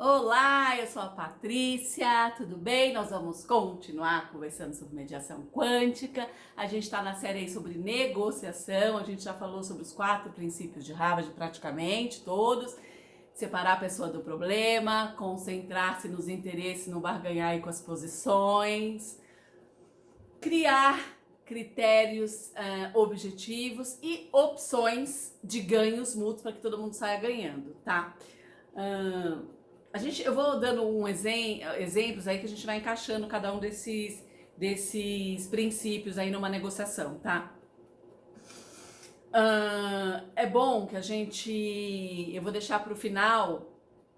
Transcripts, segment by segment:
Olá, eu sou a Patrícia, tudo bem? Nós vamos continuar conversando sobre mediação quântica. A gente está na série aí sobre negociação, a gente já falou sobre os 4 princípios de Harvard, praticamente todos. Separar a pessoa do problema, concentrar-se nos interesses, no barganhar e com as posições, criar critérios objetivos e opções de ganhos mútuos para que todo mundo saia ganhando, tá? Eu vou dando exemplos aí que a gente vai encaixando cada um desses princípios aí numa negociação, tá? É bom que eu vou deixar para o final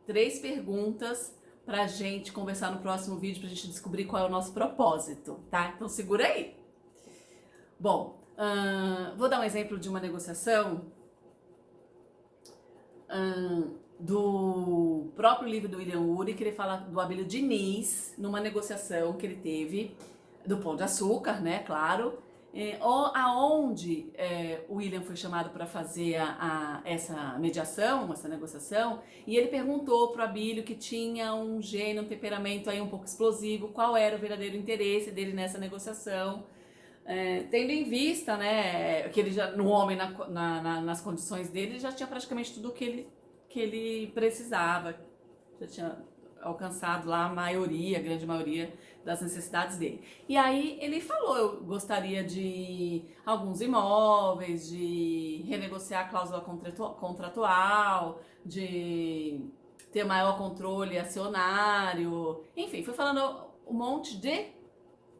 3 perguntas pra gente conversar no próximo vídeo, pra gente descobrir qual é o nosso propósito, tá? Então segura aí. Bom, vou dar um exemplo de uma negociação do próprio livro do William Ury, que ele fala do Abílio Diniz, numa negociação que ele teve do Pão de Açúcar, né, claro, aonde o William foi chamado para fazer essa mediação, essa negociação, e ele perguntou para o Abílio, que tinha um gênio, um temperamento aí um pouco explosivo, qual era o verdadeiro interesse dele nessa negociação, tendo em vista, né, que ele já, no homem, nas condições dele, já tinha praticamente tudo que ele precisava, já tinha alcançado lá a grande maioria das necessidades dele. E aí ele falou, eu gostaria de alguns imóveis, de renegociar a cláusula contratual, de ter maior controle acionário, enfim, foi falando um monte de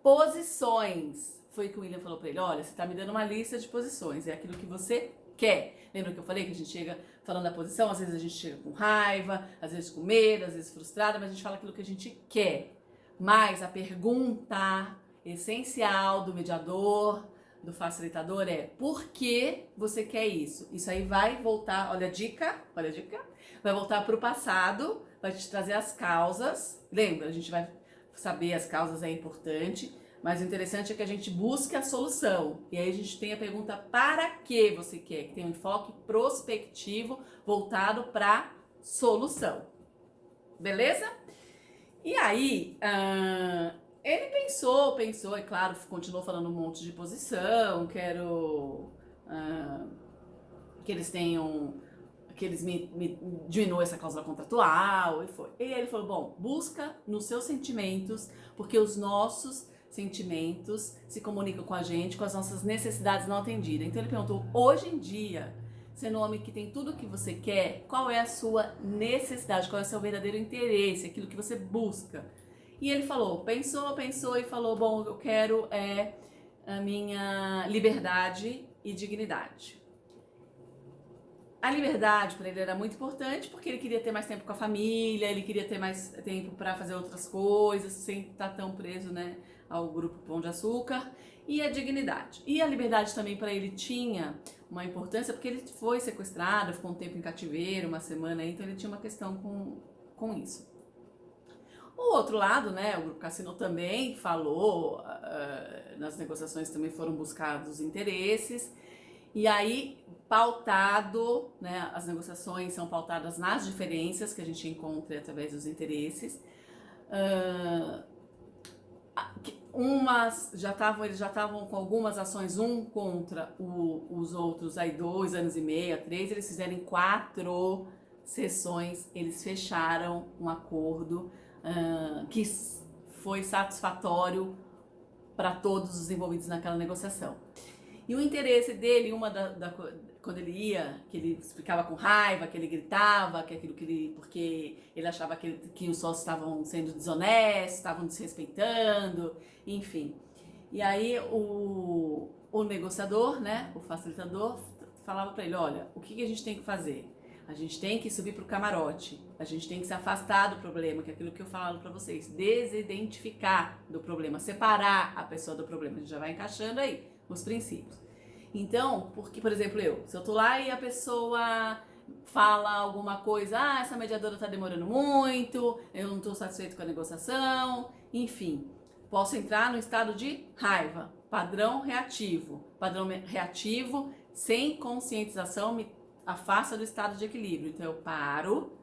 posições. Foi que o William falou pra ele, olha, você tá me dando uma lista de posições, é aquilo que você quer. Lembra que eu falei que a gente chega falando da posição, às vezes a gente chega com raiva, às vezes com medo, às vezes frustrada, mas a gente fala aquilo que a gente quer. Mas a pergunta essencial do mediador, do facilitador é: por que você quer isso? Isso aí vai voltar, olha a dica, vai voltar para o passado, vai te trazer as causas. Lembra, a gente vai saber as causas, é importante. Mas o interessante é que a gente busque a solução. E aí a gente tem a pergunta: para que você quer? Que tem um enfoque prospectivo voltado para solução. Beleza? E aí, ele pensou, é claro, continuou falando um monte de posição, quero que eles tenham, que eles me diminuam essa cláusula contratual, e foi. E aí ele falou, bom, busca nos seus sentimentos, porque os nossos sentimentos se comunicam com a gente, com as nossas necessidades não atendidas. Então ele perguntou, hoje em dia, sendo um homem que tem tudo o que você quer, qual é a sua necessidade, qual é o seu verdadeiro interesse, aquilo que você busca? E ele falou, pensou e falou, bom, eu quero a minha liberdade e dignidade. A liberdade para ele era muito importante porque ele queria ter mais tempo com a família, ele queria ter mais tempo para fazer outras coisas, sem estar tão preso, né, ao grupo Pão de Açúcar. E a dignidade. E a liberdade também para ele tinha uma importância porque ele foi sequestrado, ficou um tempo em cativeiro, uma semana, então ele tinha uma questão com isso. O outro lado, né, o Grupo Cassino também falou, nas negociações também foram buscados os interesses, e aí pautado, né, as negociações são pautadas nas diferenças que a gente encontra através dos interesses. Eles já estavam com algumas ações, um contra os outros, aí 2 anos e meio, 3, eles fizeram 4 sessões, eles fecharam um acordo que foi satisfatório para todos os envolvidos naquela negociação. E o interesse dele, quando ele ia, que ele ficava com raiva, que ele gritava, que aquilo porque ele achava que os sócios estavam sendo desonestos, estavam desrespeitando, enfim. E aí o negociador, né, o facilitador, falava para ele, olha, o que a gente tem que fazer? A gente tem que subir pro camarote, a gente tem que se afastar do problema, que é aquilo que eu falo para vocês, desidentificar do problema, separar a pessoa do problema. A gente já vai encaixando aí os princípios. Então, porque, por exemplo, se eu tô lá e a pessoa fala alguma coisa, essa mediadora tá demorando muito, eu não tô satisfeito com a negociação, enfim, posso entrar no estado de raiva, padrão reativo sem conscientização me afasta do estado de equilíbrio. Então eu paro,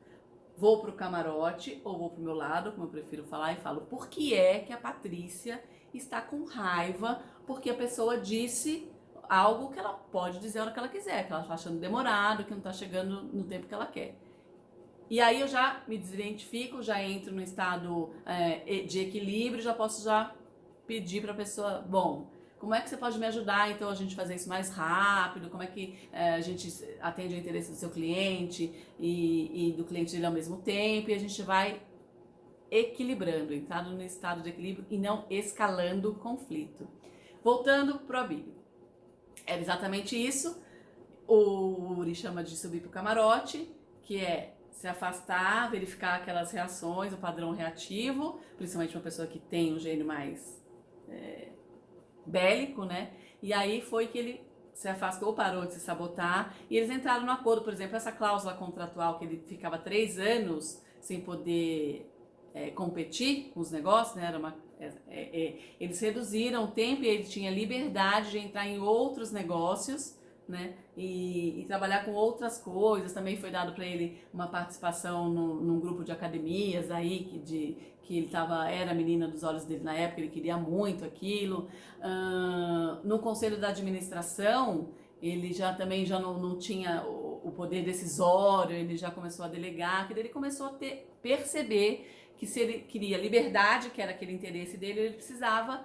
vou pro camarote ou vou pro meu lado, como eu prefiro falar, e falo por que é que a Patrícia está com raiva porque a pessoa disse algo que ela pode dizer a hora que ela quiser, que ela está achando demorado, que não está chegando no tempo que ela quer. E aí eu já me desidentifico, já entro no estado de equilíbrio, já posso já pedir para a pessoa, bom, como é que você pode me ajudar então a gente fazer isso mais rápido? Como é que a gente atende o interesse do seu cliente e do cliente dele ao mesmo tempo? E a gente vai equilibrando, entrando no estado de equilíbrio e não escalando o conflito. Voltando pro Abílio. Era exatamente isso. O Uri chama de subir pro camarote, que é se afastar, verificar aquelas reações, o padrão reativo, principalmente uma pessoa que tem um gênio mais bélico, né? E aí foi que ele se afastou, parou de se sabotar, e eles entraram no acordo, por exemplo, essa cláusula contratual que ele ficava 3 anos sem poder competir com os negócios, né? Eles reduziram o tempo e ele tinha liberdade de entrar em outros negócios, né? E trabalhar com outras coisas. Também foi dado para ele uma participação num grupo de academias aí que ele era a menina dos olhos dele na época, ele queria muito aquilo. No conselho da administração, ele já não tinha o poder decisório, ele já começou a delegar, que ele começou a perceber que se ele queria liberdade, que era aquele interesse dele, ele precisava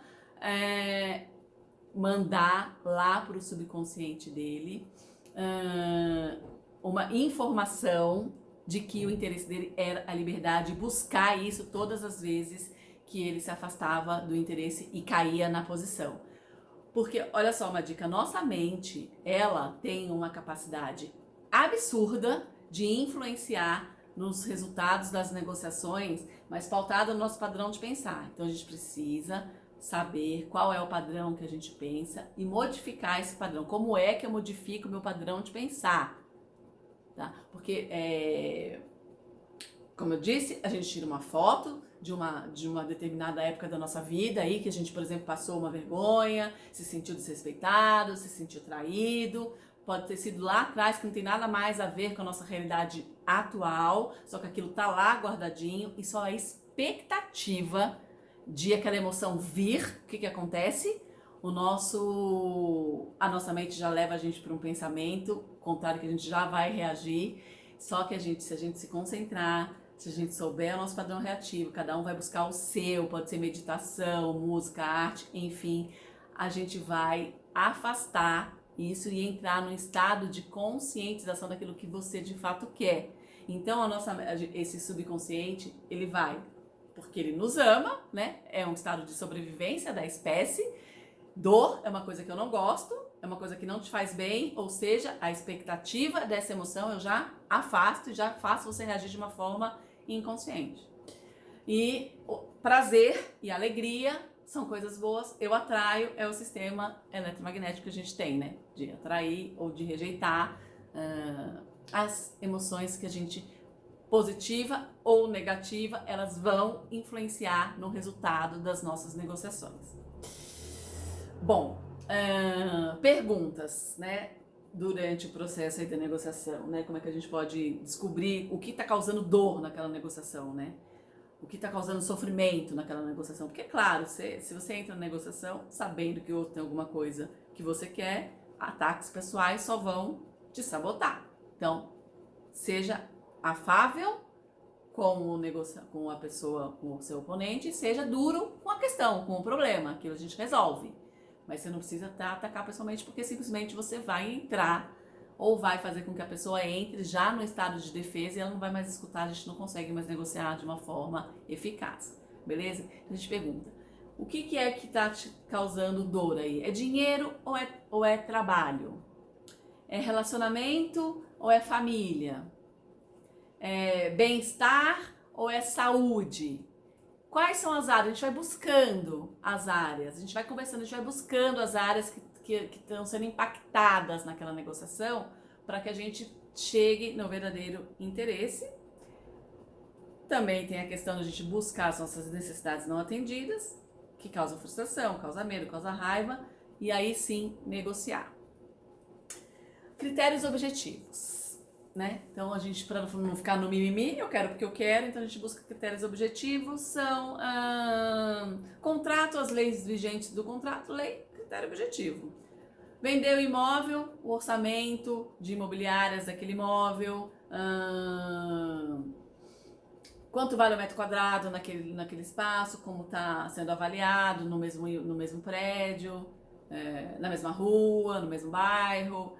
mandar lá para o subconsciente dele uma informação de que o interesse dele era a liberdade, buscar isso todas as vezes que ele se afastava do interesse e caía na posição. Porque, olha só uma dica, nossa mente, ela tem uma capacidade absurda de influenciar nos resultados das negociações, mas pautada no nosso padrão de pensar. Então a gente precisa saber qual é o padrão que a gente pensa e modificar esse padrão. Como é que eu modifico o meu padrão de pensar? Tá? Porque, como eu disse, a gente tira uma foto de uma determinada época da nossa vida aí, que a gente, por exemplo, passou uma vergonha, se sentiu desrespeitado, se sentiu traído. Pode ter sido lá atrás, que não tem nada mais a ver com a nossa realidade atual, só que aquilo tá lá guardadinho e só a expectativa de aquela emoção vir. O que acontece? A nossa mente já leva a gente para um pensamento contrário, que a gente já vai reagir. Só que se a gente se concentrar, se a gente souber o nosso padrão reativo, cada um vai buscar o seu, pode ser meditação, música, arte, enfim, a gente vai afastar isso e entrar num estado de conscientização daquilo que você de fato quer. Então esse subconsciente, ele vai, porque ele nos ama, né? É um estado de sobrevivência da espécie. Dor é uma coisa que eu não gosto, é uma coisa que não te faz bem, ou seja, a expectativa dessa emoção eu já afasto e já faço você reagir de uma forma inconsciente. E o prazer e alegria são coisas boas, eu atraio, é o sistema eletromagnético que a gente tem, né? De atrair ou de rejeitar as emoções que a gente, positiva ou negativa, elas vão influenciar no resultado das nossas negociações. Bom, perguntas, né? Durante o processo aí da negociação, né? Como é que a gente pode descobrir o que está causando dor naquela negociação, né? O que está causando sofrimento naquela negociação. Porque, claro, se você entra na negociação sabendo que o outro tem alguma coisa que você quer, ataques pessoais só vão te sabotar. Então, seja afável com a pessoa, com o seu oponente, e seja duro com a questão, com o problema. Aquilo a gente resolve. Mas você não precisa atacar pessoalmente, porque simplesmente você vai entrar ou vai fazer com que a pessoa entre já no estado de defesa e ela não vai mais escutar, a gente não consegue mais negociar de uma forma eficaz, beleza? Então a gente pergunta, o que é que está te causando dor aí? É dinheiro ou é trabalho? É relacionamento ou é família? É bem-estar ou é saúde? Quais são as áreas? A gente vai buscando as áreas, a gente vai conversando, a gente vai buscando as áreas que estão sendo impactadas naquela negociação para que a gente chegue no verdadeiro interesse. Também tem a questão de a gente buscar as nossas necessidades não atendidas, que causam frustração, causa medo, causa raiva, e aí sim negociar. Critérios objetivos. né? Então a gente, para não ficar no mimimi, eu quero porque eu quero, então a gente busca critérios objetivos, são contrato, as leis vigentes do contrato, lei, critério objetivo. Vendeu o imóvel, o orçamento de imobiliárias daquele imóvel, quanto vale o metro quadrado naquele espaço, como está sendo avaliado no mesmo prédio, na mesma rua, no mesmo bairro.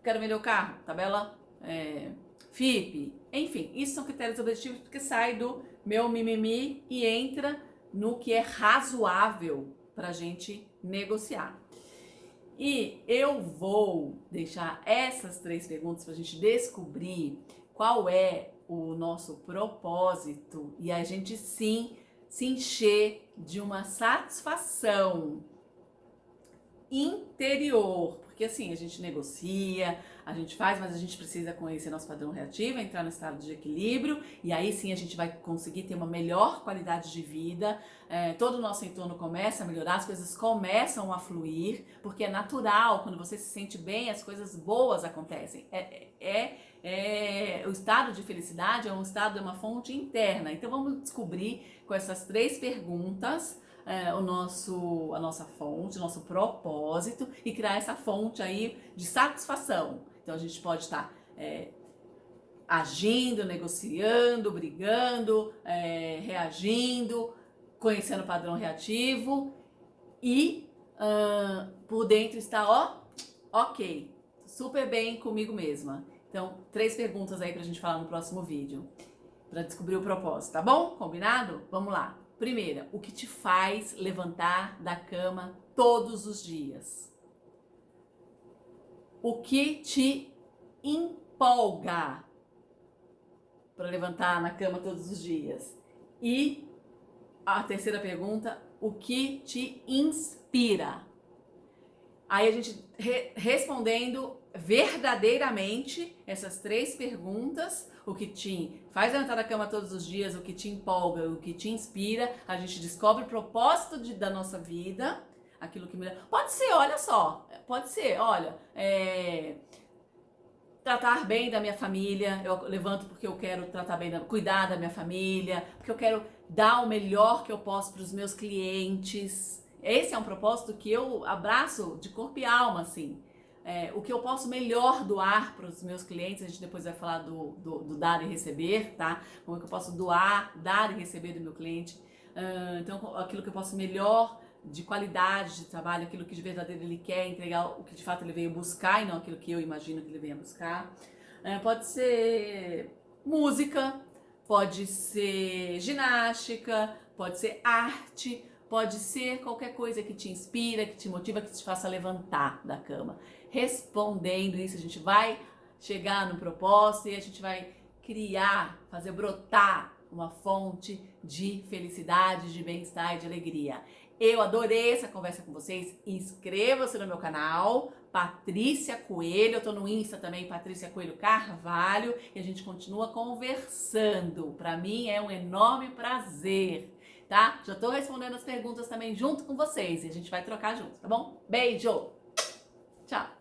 Quero vender o carro, tabela FIP. Enfim, isso são critérios objetivos porque sai do meu mimimi e entra no que é razoável para a gente negociar. E eu vou deixar essas 3 perguntas para a gente descobrir qual é o nosso propósito e a gente sim se encher de uma satisfação interior, porque assim, a gente negocia, a gente faz, mas a gente precisa conhecer nosso padrão reativo, entrar no estado de equilíbrio, e aí sim a gente vai conseguir ter uma melhor qualidade de vida, todo o nosso entorno começa a melhorar, as coisas começam a fluir, porque é natural, quando você se sente bem, as coisas boas acontecem. O estado de felicidade é um estado, é uma fonte interna. Então vamos descobrir com essas 3 perguntas a nossa fonte, o nosso propósito e criar essa fonte aí de satisfação. Então a gente pode estar agindo, negociando, brigando, reagindo, conhecendo o padrão reativo e por dentro está ok, super bem comigo mesma. Então 3 perguntas aí pra gente falar no próximo vídeo, pra descobrir o propósito, tá bom? Combinado? Vamos lá. Primeira, o que te faz levantar da cama todos os dias? O que te empolga para levantar na cama todos os dias? E a terceira pergunta, o que te inspira? Aí a gente respondendo verdadeiramente essas 3 perguntas, o que te faz levantar da cama todos os dias, o que te empolga, o que te inspira, a gente descobre o propósito da nossa vida, aquilo que melhora. Pode ser, olha só, pode ser, olha, tratar bem da minha família, eu levanto porque eu quero tratar bem, cuidar da minha família, porque eu quero dar o melhor que eu posso para os meus clientes. Esse é um propósito que eu abraço de corpo e alma, assim. O que eu posso melhor doar para os meus clientes, a gente depois vai falar do dar e receber, tá? Como é que eu posso doar, dar e receber do meu cliente. Então, aquilo que eu posso melhor de qualidade de trabalho, aquilo que de verdadeiro ele quer entregar, o que de fato ele veio buscar e não aquilo que eu imagino que ele venha buscar. Pode ser música, pode ser ginástica, pode ser arte, pode ser qualquer coisa que te inspira, que te motiva, que te faça levantar da cama. Respondendo isso, a gente vai chegar no propósito e a gente vai criar, fazer brotar uma fonte de felicidade, de bem-estar e de alegria. Eu adorei essa conversa com vocês. Inscreva-se no meu canal, Patrícia Coelho. Eu tô no Insta também, Patrícia Coelho Carvalho. E a gente continua conversando. Para mim é um enorme prazer, tá? Já tô respondendo as perguntas também junto com vocês. E a gente vai trocar junto, tá bom? Beijo! Tchau!